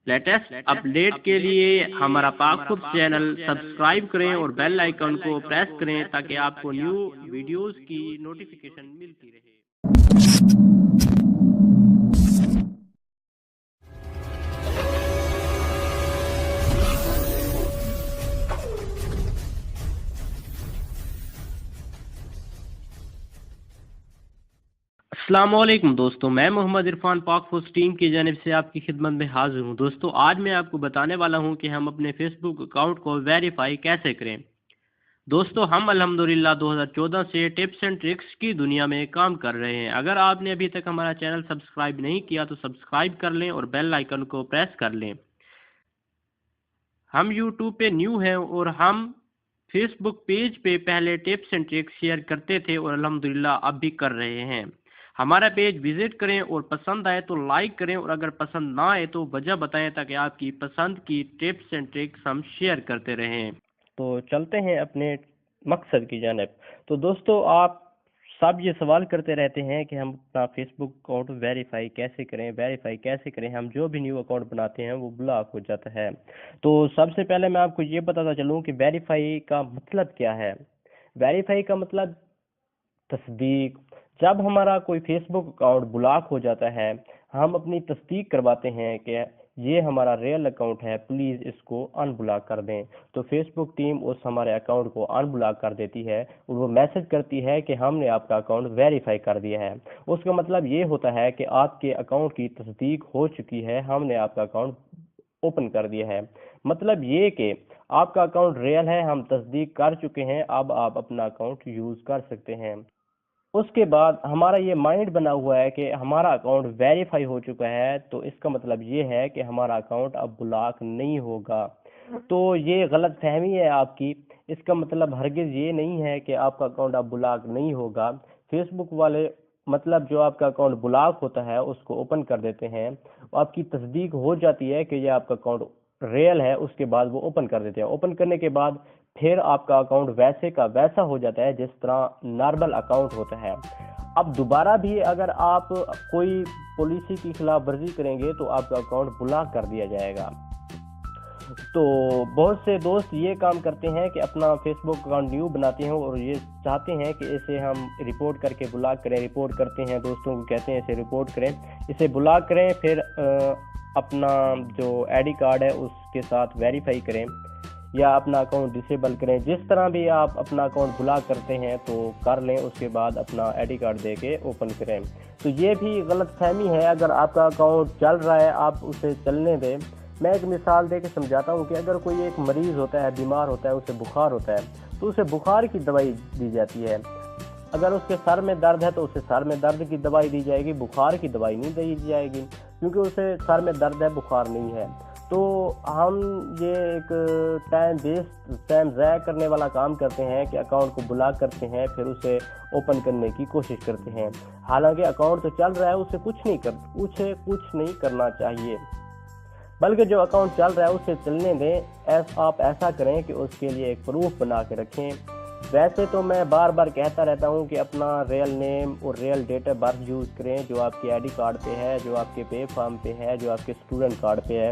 Latest update के लिए हमारा पाक फूड चैनल सब्सक्राइब करें और बेल आइकन को प्रेस करें ताकि आपको न्यू वीडियोस की नोटिफिकेशन मिलती रहे। अस्सलामुअलैकुम दोस्तों, मैं मोहम्मद इरफान पाक फूड टीम की जानिब से आपकी खिदमत में हाजिर हूँ। दोस्तों, आज मैं आपको बताने वाला हूँ कि हम अपने फेसबुक अकाउंट को वेरीफाई कैसे करें। दोस्तों, हम अल्हम्दुलिल्लाह 2014 से टिप्स एंड ट्रिक्स की दुनिया में काम कर रहे हैं। अगर आपने अभी तक हमारा चैनल सब्सक्राइब नहीं किया तो सब्सक्राइब कर लें और बेल आइकन को प्रेस कर लें। हम यूट्यूब पे न्यू हैं और हम फेसबुक पेज पे पहले टिप्स एंड ट्रिक्स शेयर करते थे और अल्हम्दुलिल्लाह अब भी कर रहे हैं। हमारा पेज विजिट करें और पसंद आए तो लाइक करें और अगर पसंद ना आए तो वजह बताएं ताकि आपकी पसंद की टिप्स एंड ट्रिक्स हम शेयर करते रहें। तो चलते हैं अपने मकसद की जानिब। तो दोस्तों, आप सब ये सवाल करते रहते हैं कि हम अपना फेसबुक अकाउंट वेरीफाई कैसे करें। हम जो भी न्यू अकाउंट बनाते हैं वो ब्लॉक हो जाता है। तो सबसे पहले मैं आपको ये बताता चलूँ कि वेरीफाई का मतलब क्या है। वेरीफाई का मतलब तस्दीक। जब हमारा कोई फेसबुक अकाउंट ब्लॉक हो जाता है, हम अपनी तस्दीक करवाते हैं कि ये हमारा रियल अकाउंट है, प्लीज़ इसको अनब्लॉक कर दें। तो फेसबुक टीम उस हमारे अकाउंट को अनब्लॉक कर देती है और वो मैसेज करती है कि हमने आपका अकाउंट वेरीफाई कर दिया है। उसका मतलब ये होता है कि आपके अकाउंट की तस्दीक हो चुकी है, हमने आपका अकाउंट ओपन कर दिया है। मतलब ये कि आपका अकाउंट रियल है, हम तस्दीक कर चुके हैं, अब आप अपना अकाउंट यूज़ कर सकते हैं। उसके बाद हमारा ये माइंड बना हुआ है कि हमारा अकाउंट वेरीफाई हो चुका है, तो इसका मतलब ये है कि हमारा अकाउंट अब ब्लॉक नहीं होगा। तो ये गलत फहमी है आपकी। इसका मतलब हरगिज़ ये नहीं है कि आपका अकाउंट अब ब्लॉक नहीं होगा। फेसबुक वाले मतलब जो आपका अकाउंट ब्लॉक होता है उसको ओपन कर देते हैं, आपकी तस्दीक हो जाती है कि ये आपका अकाउंट रियल है, उसके बाद वो ओपन कर देते हैं। ओपन करने के बाद फिर आपका अकाउंट वैसे का वैसा हो जाता है जिस तरह नॉर्मल अकाउंट होता है। अब दोबारा भी अगर आप कोई पॉलिसी की खिलाफ वर्जी करेंगे तो आपका अकाउंट ब्लॉक कर दिया जाएगा। तो बहुत से दोस्त ये काम करते हैं कि अपना फेसबुक अकाउंट न्यू बनाते हैं और ये चाहते हैं कि इसे हम रिपोर्ट करके ब्लॉक करें। रिपोर्ट करते हैं, दोस्तों को कहते हैं इसे रिपोर्ट करें, इसे ब्लॉक करें, फिर अपना जो आईडी कार्ड है उसके साथ वेरीफाई करें या अपना अकाउंट डिसेबल करें। जिस तरह भी आप अपना अकाउंट ब्लॉक करते हैं तो कर लें, उसके बाद अपना आईडी कार्ड दे के ओपन करें। तो ये भी गलत फहमी है। अगर आपका अकाउंट चल रहा है आप उसे चलने दें। मैं एक मिसाल दे के समझाता हूँ कि अगर कोई एक मरीज़ होता है, बीमार होता है, उसे बुखार होता है, तो उसे बुखार की दवाई दी जाती है। अगर उसके सर में दर्द है तो उसे सर में दर्द की दवाई दी जाएगी, बुखार की दवाई नहीं दी जाएगी, क्योंकि उसे सर में दर्द है, बुखार नहीं है। तो हम ये एक टाइम ज़ाया करने वाला काम करते हैं कि अकाउंट को ब्लॉक करते हैं, फिर उसे ओपन करने की कोशिश करते हैं। हालांकि अकाउंट तो चल रहा है, उसे कुछ नहीं करना चाहिए, बल्कि जो अकाउंट चल रहा है उसे चलने दें। आप ऐसा करें कि उसके लिए एक प्रूफ बना के रखें। वैसे तो मैं बार बार कहता रहता हूँ कि अपना रियल नेम और real date of birth use करें, जो आपके आईडी कार्ड पे है, जो आपके पे फॉर्म पे है, जो आपके स्टूडेंट कार्ड पे है,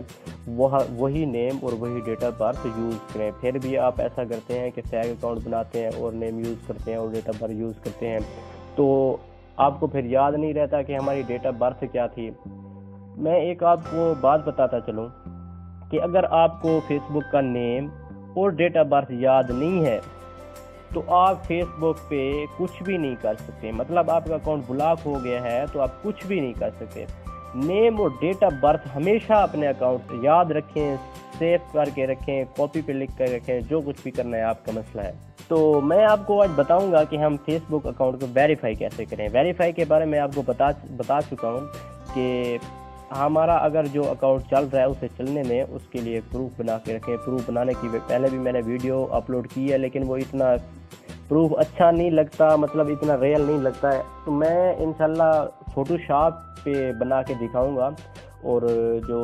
वही नेम और वही डेट ऑफ बर्थ यूज़ करें। फिर भी आप ऐसा करते हैं कि फेक अकाउंट बनाते हैं और नेम यूज़ करते हैं और डेट ऑफ बर्थ यूज़ करते हैं, तो आपको फिर याद नहीं रहता कि हमारी डेट ऑफ बर्थ क्या थी। मैं एक आपको बात बताता चलूँ कि अगर आपको फेसबुक का नेम और डेट ऑफ बर्थ याद नहीं है तो आप फेसबुक पे कुछ भी नहीं कर सकते। मतलब आपका अकाउंट ब्लॉक हो गया है तो आप कुछ भी नहीं कर सकते। नेम और डेट ऑफ बर्थ हमेशा अपने अकाउंट याद रखें, सेव करके रखें, कॉपी पे लिख कर रखें, जो कुछ भी करना है आपका मसला है। तो मैं आपको आज बताऊंगा कि हम फेसबुक अकाउंट को वेरीफाई कैसे करें। वेरीफाई के बारे में आपको बता चुका हूँ कि हमारा अगर जो अकाउंट चल रहा है उसे चलने में उसके लिए प्रूफ बना के रखें। प्रूफ बनाने की पहले भी मैंने वीडियो अपलोड की है, लेकिन वो इतना प्रूफ अच्छा नहीं लगता, मतलब इतना रियल नहीं लगता है। तो मैं इंशाल्लाह फोटोशॉप पे बना के दिखाऊंगा और जो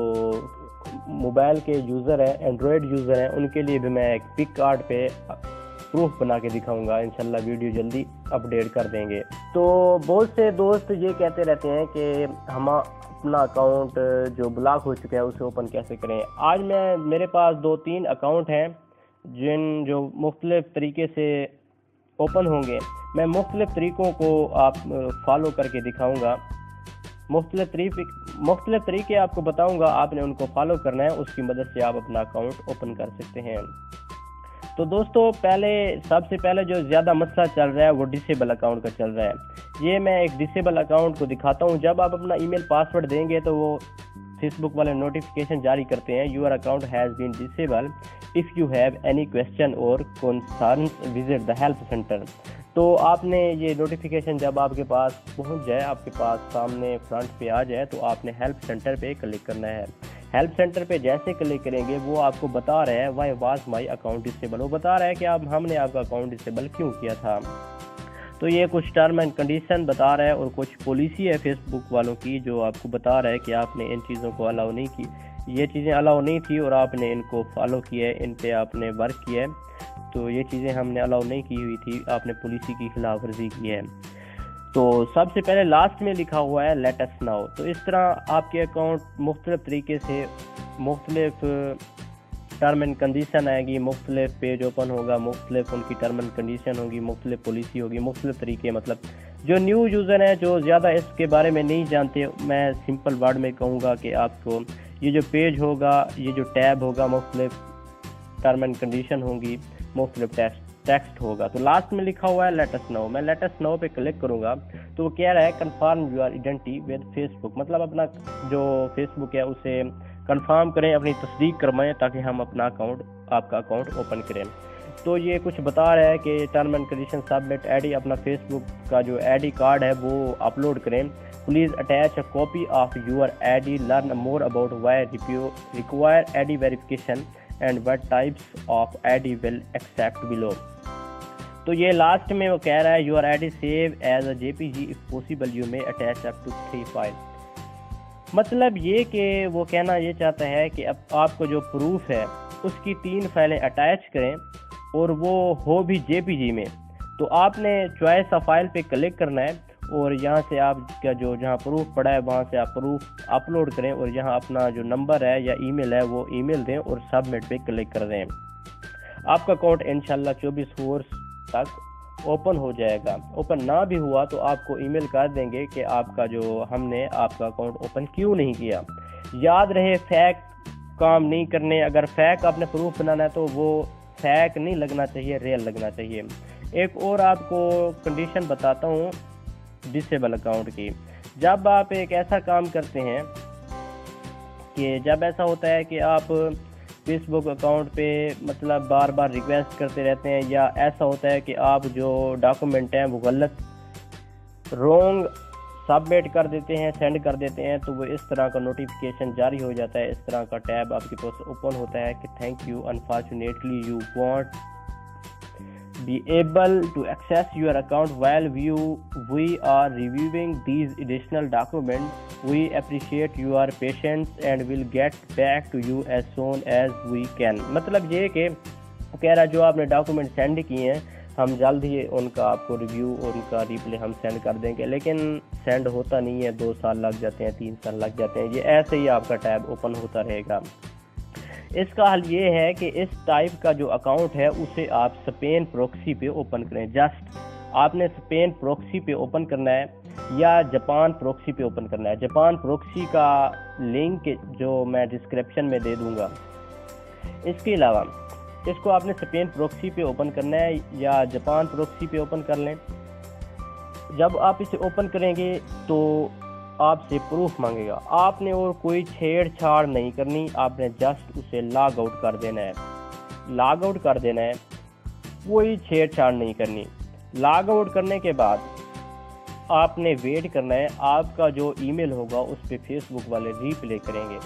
मोबाइल के यूज़र हैं, एंड्रॉयड यूज़र हैं, उनके लिए भी मैं एक पिक आर्ट पे प्रूफ बना के दिखाऊंगा। इंशाल्लाह वीडियो जल्दी अपडेट कर देंगे। तो बहुत से दोस्त ये कहते रहते हैं कि हम अपना अकाउंट जो ब्लॉक हो चुका है उसे ओपन कैसे करें। आज मेरे पास 2-3 अकाउंट हैं जो मुख्तलिफ तरीके से ओपन होंगे। मैं मुख्तलिफ तरीक़ों को आप फॉलो करके दिखाऊंगा, मुख्तलिफ तरीके आपको बताऊंगा, आपने उनको फॉलो करना है, उसकी मदद से आप अपना अकाउंट ओपन कर सकते हैं। तो दोस्तों सबसे पहले जो ज़्यादा मसला चल रहा है वो डिसेबल अकाउंट का चल रहा है। ये मैं एक डिसेबल अकाउंट को दिखाता हूँ। जब आप अपना ईमेल पासवर्ड देंगे तो वो फेसबुक वाले नोटिफिकेशन जारी करते हैं, your account has been disable, if you have any question और concerns visit the help center. तो आपने ये नोटिफिकेशन जब आपके पास पहुंच जाए, आपके पास सामने फ्रंट पे आ जाए, तो आपने हेल्प सेंटर पे क्लिक करना है। हेल्प सेंटर पे जैसे क्लिक करेंगे वो आपको बता रहा है why was my account disable, वो बता रहा है कि हमने आपका अकाउंट डिसेबल क्यों किया था। तो ये कुछ टर्म एंड कंडीशन बता रहा है और कुछ पॉलिसी है फेसबुक वालों की जो आपको बता रहा है कि आपने इन चीज़ों को अलाउ नहीं की, ये चीज़ें अलाउ नहीं थी और आपने इनको फॉलो किया है, इन पे आपने वर्क किया है। तो ये चीज़ें हमने अलाउ नहीं की हुई थी, आपने पॉलिसी की खिलाफ वर्जी की है। तो सबसे पहले लास्ट में लिखा हुआ है लेट अस नाउ। तो इस तरह आपके अकाउंट मुख्तलिफ तरीके से मुख्तलिफ टर्म एंड कंडीशन आएगी, मुख्तलिफ पेज ओपन होगा, मुख्तलिफ उनकी टर्म एंड कंडीशन होगी, मुख्तलिफ पॉलिसी होगी, मुख्तलिफ तरीके। मतलब जो न्यू यूज़र हैं जो ज़्यादा इसके बारे में नहीं जानते, मैं सिंपल वर्ड में कहूँगा कि आपको ये जो पेज होगा, ये जो टैब होगा, मुख्तलिफ टर्म एंड कंडीशन होंगी, मुख्तलिफ टेक्स्ट होगा। तो लास्ट में लिखा हुआ है लेट अस नो। मैं लेट अस नो पे क्लिक करूंगा तो वो कह रहा है confirm your identity with Facebook, मतलब अपना जो फेसबुक है उसे कंफर्म करें, अपनी तस्दीक करवाएं ताकि हम आपका अकाउंट ओपन करें। तो ये कुछ बता रहा है कि term and condition submit ID, अपना फेसबुक का जो आईडी कार्ड है वो अपलोड करें। Please attach a copy of your ID, learn more about why require ID verification and what types of ID will accept below. तो ये last में वो कह रहा है your ID save as a JPG if possible, you may attach up to 3 file. मतलब ये कि वो कहना ये चाहता है कि अब आपको जो प्रूफ है उसकी 3 फाइलें अटैच करें और वो हो भी जेपीजी में। तो आपने चॉइस ऑफ फाइल पे क्लिक करना है और यहाँ से आपका जहाँ प्रूफ पड़ा है वहाँ से आप प्रूफ अपलोड करें और यहाँ अपना जो नंबर है या ईमेल है वो ईमेल दें और सबमिट पे क्लिक कर दें। आपका अकाउंट इंशाल्लाह 24 आवर्स तक ओपन हो जाएगा। ओपन ना भी हुआ तो आपको ईमेल कर देंगे कि हमने आपका अकाउंट ओपन क्यों नहीं किया। याद रहे फेक काम नहीं करने, अगर फेक आपने प्रूफ बनाना है तो वो फेक नहीं लगना चाहिए, रियल लगना चाहिए। एक और आपको कंडीशन बताता हूँ डिसेबल अकाउंट की। जब आप एक ऐसा काम करते हैं कि जब ऐसा होता है कि आप फेसबुक अकाउंट पे मतलब बार बार रिक्वेस्ट करते रहते हैं, या ऐसा होता है कि आप जो डॉक्यूमेंट हैं वो गलत रॉन्ग सबमिट कर देते हैं, सेंड कर देते हैं, तो वो इस तरह का नोटिफिकेशन जारी हो जाता है, इस तरह का टैब आपके पास ओपन होता है कि thank you unfortunately you want be able to access your account while we are reviewing these additional documents. We appreciate your patience and will get back to you as soon as we can। मतलब ये कि कह रहा है जो आपने document send किए हैं हम जल्द ही उनका आपको रिव्यू, उनका रिप्ले हम सेंड कर देंगे, लेकिन सेंड होता नहीं है, 2 साल लग जाते हैं, 3 साल लग जाते हैं। ये ऐसे ही आपका टैब ओपन होता रहेगा। इसका हल ये है कि इस टाइप का जो अकाउंट है उसे आप स्पेन प्रॉक्सी पे ओपन करें। जस्ट आपने स्पेन प्रॉक्सी पे ओपन करना है या जापान प्रॉक्सी पे ओपन करना है। जापान प्रॉक्सी का लिंक जो मैं डिस्क्रिप्शन में दे दूंगा। इसके अलावा इसको आपने स्पेन प्रॉक्सी पे ओपन करना है या जापान प्रॉक्सी पे ओपन कर लें। जब आप इसे ओपन करेंगे तो आपसे प्रूफ मांगेगा, आपने और कोई छेड़छाड़ नहीं करनी, आपने जस्ट उसे लॉग आउट कर देना है। लॉग आउट कर देना है, कोई छेड़छाड़ नहीं करनी। लॉग आउट करने के बाद आपने वेट करना है, आपका जो ईमेल होगा उस पर फेसबुक वाले रिप्ले करेंगे।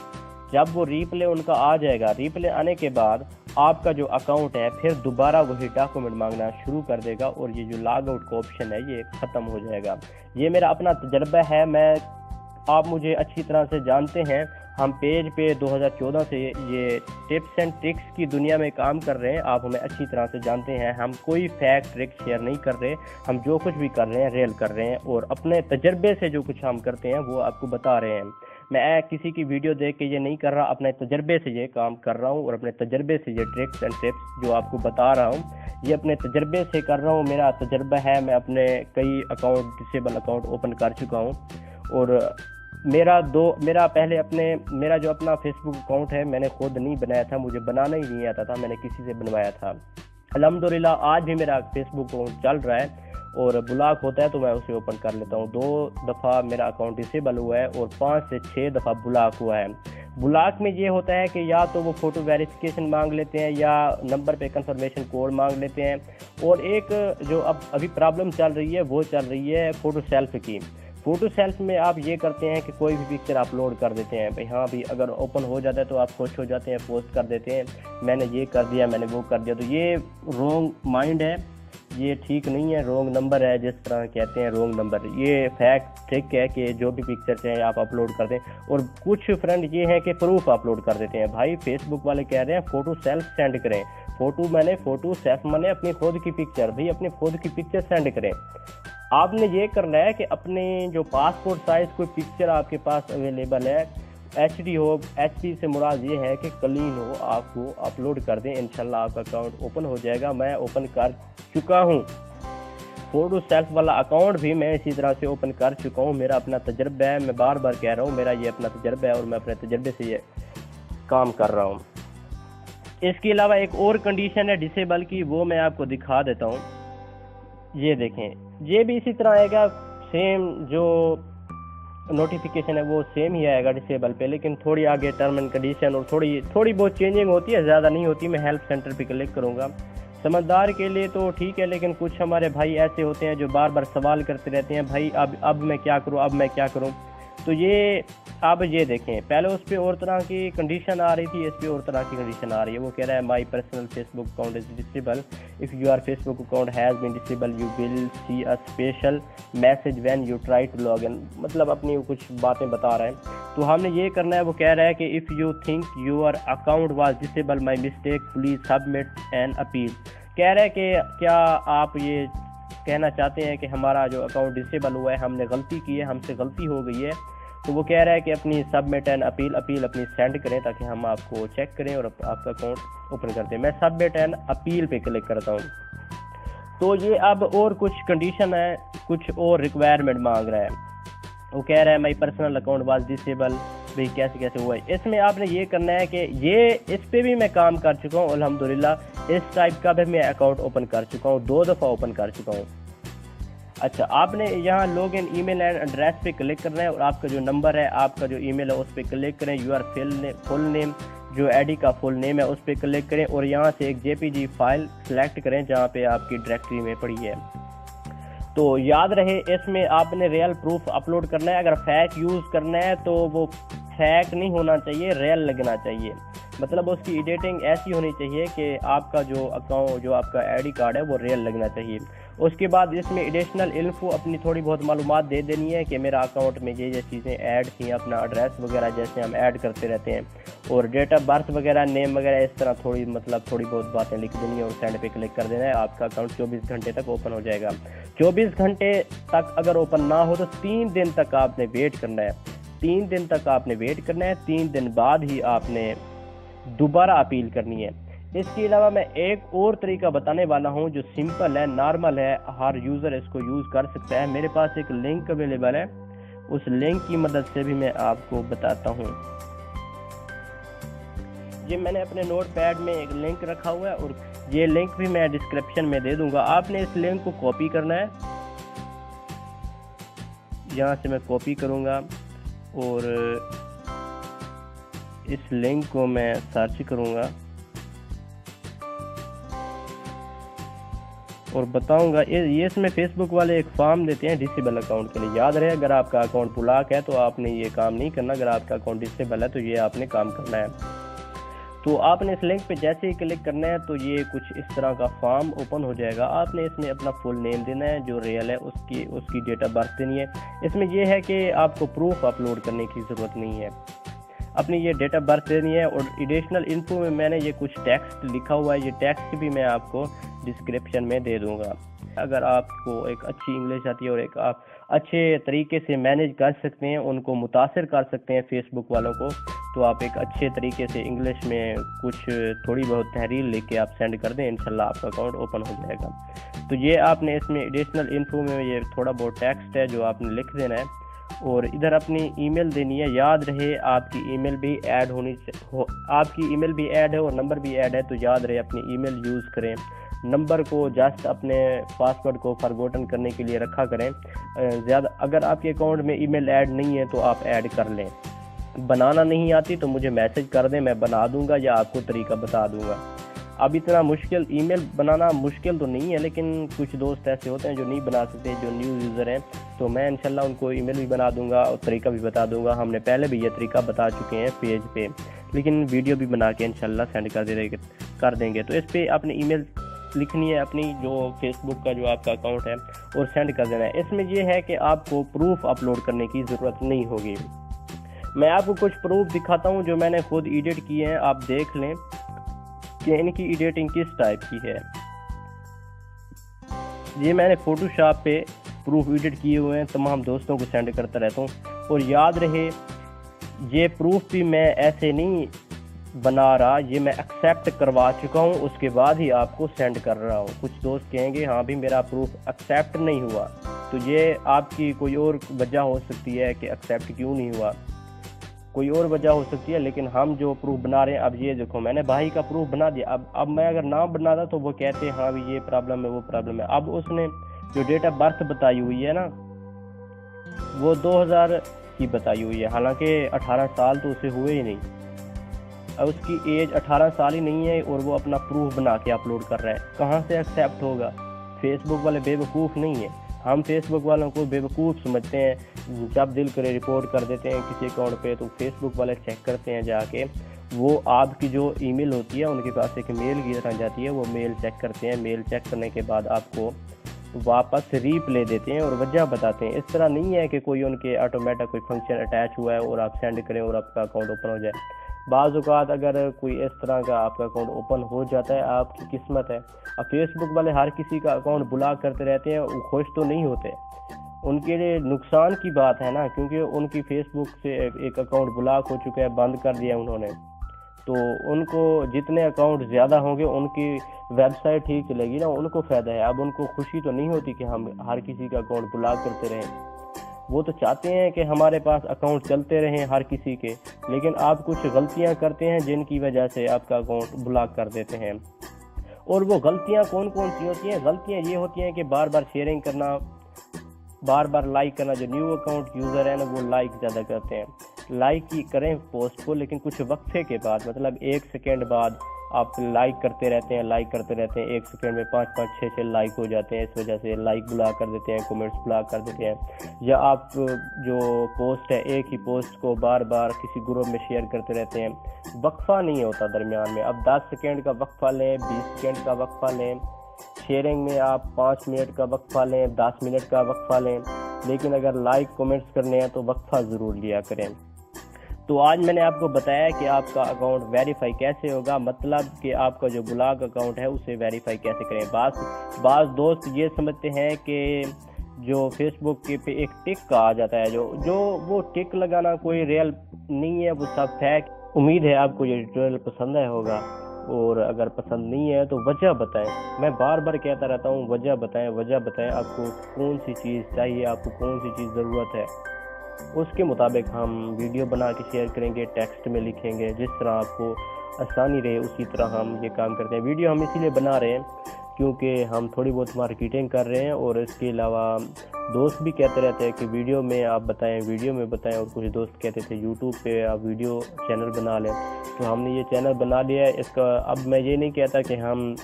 जब वो रिप्ले उनका आ जाएगा, रिप्ले आने के बाद आपका जो अकाउंट है फिर दोबारा वही डॉक्यूमेंट मांगना शुरू कर देगा और ये जो लॉग आउट का ऑप्शन है ये ख़त्म हो जाएगा। ये मेरा अपना तजर्बा है, आप मुझे अच्छी तरह से जानते हैं, हम पेज पे 2014 से ये टिप्स एंड ट्रिक्स की दुनिया में काम कर रहे हैं। आप हमें अच्छी तरह से जानते हैं, हम कोई फैक्ट ट्रिक शेयर नहीं कर रहे। हम जो कुछ भी कर रहे हैं रियल कर रहे हैं और अपने तजर्बे से जो कुछ हम करते हैं वो आपको बता रहे हैं। मैं किसी की वीडियो देख के ये नहीं कर रहा, अपने तजर्बे से ये काम कर रहा हूँ और अपने तजर्बे से ये ट्रिक्स एंड टिप्स जो आपको बता रहा हूँ ये अपने तजर्बे से कर रहा हूँ। मेरा तजर्बा है, मैं अपने कई अकाउंट डिसेबल अकाउंट ओपन कर चुका हूँ और मेरा जो अपना फेसबुक अकाउंट है मैंने खुद नहीं बनाया था, मुझे बनाना ही नहीं आता था, मैंने किसी से बनवाया था। अल्हम्दुलिल्लाह आज भी मेरा फेसबुक अकाउंट चल रहा है और ब्लॉक होता है तो मैं उसे ओपन कर लेता हूँ। 2 दफ़ा मेरा अकाउंट डिसेबल हुआ है और 5 से 6 दफ़ा ब्लॉक हुआ है। ब्लॉक में ये होता है कि या तो वो फ़ोटो वेरिफिकेशन मांग लेते हैं या नंबर पे कंफर्मेशन कोड मांग लेते हैं। और एक जो अब अभी प्रॉब्लम चल रही है वो चल रही है फ़ोटो सेल्फ की। फ़ोटो सेल्फ में आप ये करते हैं कि कोई भी पिक्चर अपलोड कर देते हैं, भाई हाँ भी अगर ओपन हो जाता है तो आप खुश हो जाते हैं, पोस्ट कर देते हैं मैंने ये कर दिया, मैंने वो कर दिया। तो ये रॉन्ग माइंड है, ये ठीक नहीं है, रॉन्ग नंबर है, जिस तरह कहते हैं रॉन्ग नंबर। ये फैक्ट ट्रिक है कि जो भी पिक्चर चाहे आप अपलोड कर दें। और कुछ फ्रेंड ये है कि प्रूफ अपलोड कर देते हैं। भाई फेसबुक वाले कह रहे हैं फ़ोटो सेल्फ सेंड करें, फ़ोटो सेल्फ मैंने अपनी खुद की पिक्चर, भाई अपनी खुद की पिक्चर सेंड करें। आपने ये करना है कि अपने जो पासपोर्ट साइज़ कोई पिक्चर आपके पास अवेलेबल है, HD हो, HD से मुराद ये है कि क्लीन हो, आपको अपलोड कर दें, इंशाल्लाह आपका अकाउंट ओपन हो जाएगा। मैं ओपन कर चुका हूँ फ़ोटो सेल्फ वाला अकाउंट भी, मैं इसी तरह से ओपन कर चुका हूँ। मेरा अपना तजर्बा है, मैं बार बार कह रहा हूँ मेरा ये अपना तजर्बा है और मैं अपने तजर्बे से ये काम कर रहा हूँ। इसके अलावा एक और कंडीशन है डिसेबल की, वो मैं आपको दिखा देता हूँ। ये देखें, ये भी इसी तरह आएगा, सेम जो नोटिफिकेशन है वो सेम ही आएगा डिसेबल पे, लेकिन थोड़ी आगे टर्म एंड कंडीशन और थोड़ी बहुत चेंजिंग होती है, ज़्यादा नहीं होती। मैं हेल्प सेंटर पे क्लिक करूँगा। समझदार के लिए तो ठीक है, लेकिन कुछ हमारे भाई ऐसे होते हैं जो बार बार सवाल करते रहते हैं, भाई अब मैं क्या करूँ, अब मैं क्या करूँ। तो ये अब ये देखें, पहले उस पर और तरह की कंडीशन आ रही थी, इस पर और तरह की कंडीशन आ रही है। वो कह रहा है my personal Facebook account is disable, if your Facebook account has been disable you will see a special message when you try to log in. मतलब अपनी कुछ बातें बता रहा है। तो हमने ये करना है, वो कह रहा है कि if you think your account was disable my mistake please submit an appeal. कह रहा है कि क्या आप ये कहना चाहते हैं कि हमारा जो अकाउंट डिसेबल हुआ है, हमने गलती की है, हमसे गलती हो गई है। तो वो कह रहा है कि अपनी सबमिट एन अपील अपनी सेंड करें ताकि हम आपको चेक करें और आपका अकाउंट ओपन कर दें। मैं सबमिट एन अपील पे क्लिक करता हूँ। तो ये अब और कुछ कंडीशन है, कुछ और रिक्वायरमेंट मांग रहा है। वो कह रहा है my personal account was disable, भाई कैसे हुआ है। इसमें आपने ये करना है कि इस पे भी मैं काम कर चुका हूँ अल्हम्दुलिल्लाह। इस टाइप का भी मैं अकाउंट ओपन कर चुका हूँ, 2 दफ़ा ओपन कर चुका हूँ। अच्छा, आपने यहाँ log in email and address पे क्लिक करना है और आपका जो नंबर है, आपका जो ईमेल है उस पर क्लिक करें। यूर फुल नेम, जो आईडी का फुल नेम है उस पर क्लिक करें और यहाँ से एक JPG फाइल सेलेक्ट करें जहाँ पे आपकी डायरेक्टरी में पड़ी है। तो याद रहे, इसमें आपने रियल प्रूफ अपलोड करना है। अगर फैक यूज़ करना है तो वो फैक नहीं होना चाहिए, रियल लगना चाहिए। मतलब उसकी एडिटिंग ऐसी होनी चाहिए कि आपका जो अकाउंट, जो आपका आईडी कार्ड है वो रियल लगना चाहिए। उसके बाद इसमें एडिशनल इन्फो अपनी थोड़ी बहुत मालूमात दे देनी है कि मेरा अकाउंट में ये चीज़ें ऐड थी, अपना एड्रेस वगैरह जैसे हम ऐड करते रहते हैं, और डेट ऑफ बर्थ वगैरह, नेम वगैरह, इस तरह थोड़ी बहुत बातें लिख देनी है और सेंड पे क्लिक कर देना है। आपका अकाउंट 24 घंटे तक ओपन हो जाएगा। 24 घंटे तक अगर ओपन ना हो तो 3 दिन तक आपने वेट करना है। 3 दिन तक आपने वेट करना है। 3 दिन बाद ही आपने दोबारा अपील करनी है। इसके अलावा मैं एक और तरीका बताने वाला हूं जो सिंपल है, नॉर्मल है, हर यूज़र इसको यूज़ कर सकता है। मेरे पास एक लिंक अवेलेबल है, उस लिंक की मदद से भी मैं आपको बताता हूं। ये मैंने अपने नोटपैड में एक लिंक रखा हुआ है और ये लिंक भी मैं डिस्क्रिप्शन में दे दूंगा। आपने इस लिंक को कॉपी करना है, यहाँ से मैं कॉपी करूँगा और इस लिंक को मैं सर्च करूँगा और बताऊंगा। ये इसमें फेसबुक वाले एक फॉर्म देते हैं डिसेबल अकाउंट के लिए। याद रहे, अगर आपका अकाउंट ब्लॉक है तो आपने ये काम नहीं करना, अगर आपका अकाउंट डिसेबल है तो ये आपने काम करना है। तो आपने इस लिंक पे जैसे ही क्लिक करना है तो ये कुछ इस तरह का फॉर्म ओपन हो जाएगा। आपने इसमें अपना फुल नेम देना है, जो रियल है उसकी डेट ऑफ बर्थ देनी है। इसमें यह है कि आपको प्रूफ अपलोड करने की ज़रूरत नहीं है। अपनी ये डेट ऑफ बर्थ देनी है। और एडिशनल इन्फो में मैंने ये कुछ टेक्स्ट लिखा हुआ है, ये टेक्स्ट भी मैं आपको डिस्क्रिप्शन में दे दूंगा। अगर आपको एक अच्छी इंग्लिश आती है और एक आप अच्छे तरीके से मैनेज कर सकते हैं, उनको मुतासिर कर सकते हैं फेसबुक वालों को, तो आप एक अच्छे तरीके से इंग्लिश में कुछ थोड़ी बहुत तहरीर लेके आप सेंड कर दें, इंशाल्लाह आपका अकाउंट ओपन हो जाएगा। तो ये आपने इसमें एडिशनल इन्फो में ये थोड़ा बहुत टेक्स्ट है जो आपने लिख देना है, और इधर अपनी ईमेल देनी है। याद रहे आपकी ईमेल भी ऐड आपकी ईमेल भी ऐड है और नंबर भी ऐड है, तो याद रहे अपनी ईमेल यूज़ करें। नंबर को जस्ट अपने पासवर्ड को फॉरगॉटन करने के लिए रखा करें। ज़्यादा अगर आपके अकाउंट में ईमेल ऐड नहीं है तो आप ऐड कर लें। बनाना नहीं आती तो मुझे मैसेज कर दें, मैं बना दूंगा या आपको तरीका बता दूंगा। अब इतना मुश्किल ईमेल बनाना मुश्किल तो नहीं है, लेकिन कुछ दोस्त ऐसे होते हैं जो नहीं बना सकते, जो न्यू यूज़र हैं, तो मैं इंशाल्लाह उनको ईमेल भी बना दूंगा और तरीका भी बता दूंगा। हमने पहले भी ये तरीका बता चुके हैं पेज पे, लेकिन वीडियो भी बना के इंशाल्लाह सेंड कर देंगे। तो इस पर आपने ईमेल लिखनी है अपनी जो फेसबुक का जो आपका अकाउंट है और सेंड कर देना है। इसमें यह है कि आपको प्रूफ अपलोड करने की ज़रूरत नहीं होगी। मैं आपको कुछ प्रूफ दिखाता हूं जो मैंने खुद एडिट किए हैं, आप देख लें कि इनकी एडिटिंग किस टाइप की है। ये मैंने फोटोशॉप पे प्रूफ एडिट किए हुए हैं, तमाम दोस्तों को सेंड करता रहता हूँ। और याद रहे ये प्रूफ भी मैं ऐसे नहीं बना रहा, ये मैं एक्सेप्ट करवा चुका हूँ, उसके बाद ही आपको सेंड कर रहा हूँ। कुछ दोस्त कहेंगे हाँ भी मेरा प्रूफ एक्सेप्ट नहीं हुआ, तो ये आपकी कोई और वजह हो सकती है कि एक्सेप्ट क्यों नहीं हुआ, कोई और वजह हो सकती है। लेकिन हम जो प्रूफ बना रहे हैं, अब ये देखो मैंने भाई का प्रूफ बना दिया। अब मैं अगर ना बनाता तो वो कहते हाँ भी ये प्रॉब्लम है वो प्रॉब्लम है। अब उसने जो डेट ऑफ बर्थ बताई हुई है ना, वो 2000 की बताई हुई है, हालांकि 18 साल तो उसे हुए ही नहीं। अब उसकी एज 18 साल ही नहीं है और वो अपना प्रूफ बना के अपलोड कर रहा है, कहाँ से एक्सेप्ट होगा। फेसबुक वाले बेवकूफ़ नहीं है, हम फेसबुक वालों को बेवकूफ़ समझते हैं। जब दिल करे रिपोर्ट कर देते हैं किसी अकाउंट पे, तो फेसबुक वाले चेक करते हैं जाके, वो आपकी जो ईमेल होती है उनके पास एक मेल की तरह जाती है, वो मेल चेक करते हैं। मेल चेक करने के बाद आपको वापस रीप्ले देते हैं और वजह बताते हैं। इस तरह नहीं है कि कोई उनके ऑटोमेटिक कोई फंक्शन अटैच हुआ है और आप सेंड करें और आपका अकाउंट ओपन हो जाए। बाज़ औक़ात अगर कोई इस तरह का आपका अकाउंट ओपन हो जाता है, आपकी किस्मत है। अब फेसबुक वाले हर किसी का अकाउंट ब्लॉक करते रहते हैं, वो खुश तो नहीं होते, उनके लिए नुकसान की बात है ना, क्योंकि उनकी फेसबुक से एक अकाउंट ब्लॉक हो चुका है, बंद कर दिया उन्होंने। तो उनको जितने अकाउंट ज़्यादा होंगे उनकी वेबसाइट ठीक चलेगी ना, उनको फ़ायदा है। अब उनको खुशी तो नहीं होती कि हम हर किसी का अकाउंट ब्लॉक करते रहें, वो तो चाहते हैं कि हमारे पास अकाउंट चलते रहें हर किसी के। लेकिन आप कुछ गलतियां करते हैं जिनकी वजह से आपका अकाउंट ब्लॉक कर देते हैं। और वो गलतियां कौन कौन सी होती हैं? गलतियां ये होती हैं कि बार बार शेयरिंग करना, बार बार लाइक करना। जो न्यू अकाउंट यूज़र है ना, वो लाइक ज़्यादा करते हैं। लाइक ही करें पोस्ट को, लेकिन कुछ वक्फे के बाद, मतलब 1 सेकेंड बाद आप लाइक करते रहते हैं, 1 सेकेंड में 5-5, 6-6 लाइक हो जाते हैं। इस वजह से लाइक ब्लॉक कर देते हैं, कमेंट्स ब्लॉक कर देते हैं। या आप जो पोस्ट है, एक ही पोस्ट को बार बार किसी ग्रुप में शेयर करते रहते हैं, वक्फा नहीं होता दरमियान में। अब 10 सेकेंड का वक्फा लें, 20 सेकेंड का वक्फा लें। शेयरिंग में आप 5 मिनट का वक्फा लें, 10 मिनट का वक्फा लें, लेकिन अगर लाइक कमेंट्स करने हैं तो वक्फा ज़रूर लिया करें। तो आज मैंने आपको बताया कि आपका अकाउंट वेरीफाई कैसे होगा, मतलब कि आपका जो ब्लॉग अकाउंट है उसे वेरीफाई कैसे करें। बाज़ दोस्त ये समझते हैं कि जो फेसबुक के पे एक टिक आ जाता है, जो वो टिक लगाना कोई रियल नहीं है, वो सब फेक। उम्मीद है आपको ये ट्यूटोरियल पसंद आया होगा, और अगर पसंद नहीं है तो वजह बताएं। मैं बार बार कहता रहता हूँ वजह बताएं आपको कौन सी चीज़ चाहिए, आपको कौन सी चीज़ ज़रूरत है, उसके मुताबिक हम वीडियो बना के शेयर करेंगे, टेक्स्ट में लिखेंगे। जिस तरह आपको आसानी रहे उसी तरह हम ये काम करते हैं। वीडियो हम इसीलिए बना रहे हैं क्योंकि हम थोड़ी बहुत मार्केटिंग कर रहे हैं, और इसके अलावा दोस्त भी कहते रहते हैं कि वीडियो में बताएं। और कुछ दोस्त कहते थे यूट्यूब पे आप वीडियो चैनल बना लें, तो हमने ये चैनल बना लिया है। इसका अब मैं ये नहीं कहता कि हम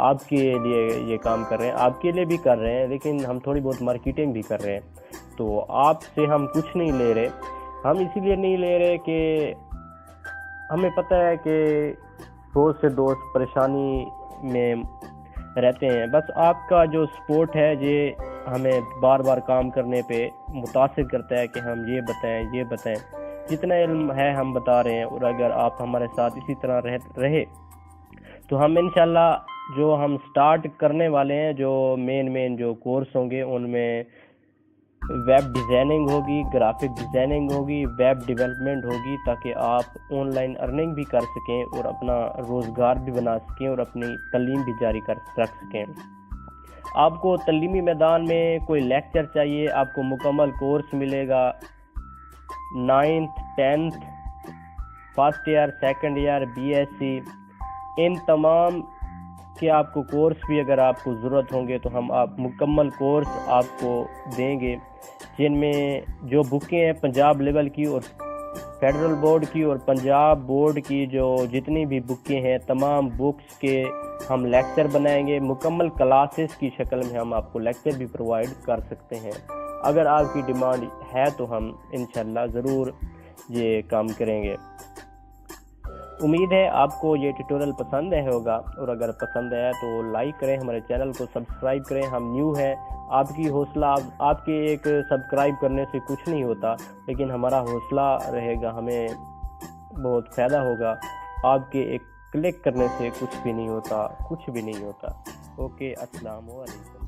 आपके लिए ये काम कर रहे हैं, आपके लिए भी कर रहे हैं, लेकिन हम थोड़ी बहुत मार्केटिंग भी कर रहे हैं। तो आपसे हम कुछ नहीं ले रहे, हम इसीलिए नहीं ले रहे कि हमें पता है कि बहुत से दोस्त परेशानी में रहते हैं। बस आपका जो सपोर्ट है ये हमें बार बार काम करने पे मुतासिर करता है कि हम ये बताएं। जितना इल्म है हम बता रहे हैं, और अगर आप हमारे साथ इसी तरह रहे तो हम इंशाल्लाह जो हम स्टार्ट करने वाले हैं, जो मेन जो कोर्स होंगे, उनमें वेब डिज़ाइनिंग होगी, ग्राफिक डिज़ाइनिंग होगी, वेब डेवलपमेंट होगी, ताकि आप ऑनलाइन अर्निंग भी कर सकें और अपना रोज़गार भी बना सकें और अपनी तालीम भी जारी कर रख सकें। आपको तालीमी मैदान में कोई लेक्चर चाहिए, आपको मुकम्मल कोर्स मिलेगा 9th 10th first year second year BSc, इन तमाम के आपको कोर्स भी अगर आपको ज़रूरत होंगे तो हम आप मुकम्मल कोर्स आपको देंगे, जिनमें जो बुकें हैं पंजाब लेवल की और फेडरल बोर्ड की और पंजाब बोर्ड की जो जितनी भी बुकें हैं, तमाम बुक्स के हम लेक्चर बनाएंगे। मुकम्मल क्लासेस की शक्ल में हम आपको लेक्चर भी प्रोवाइड कर सकते हैं। अगर आपकी डिमांड है तो हम इंशाल्लाह ज़रूर ये काम करेंगे। उम्मीद है आपको ये ट्यूटोरियल पसंद आया होगा, और अगर पसंद आया तो लाइक करें, हमारे चैनल को सब्सक्राइब करें। हम न्यू हैं, आपकी हौसला, आपके एक सब्सक्राइब करने से कुछ नहीं होता, लेकिन हमारा हौसला रहेगा, हमें बहुत फ़ायदा होगा। आपके एक क्लिक करने से कुछ भी नहीं होता। ओके, अस्सलाम वालेकुम।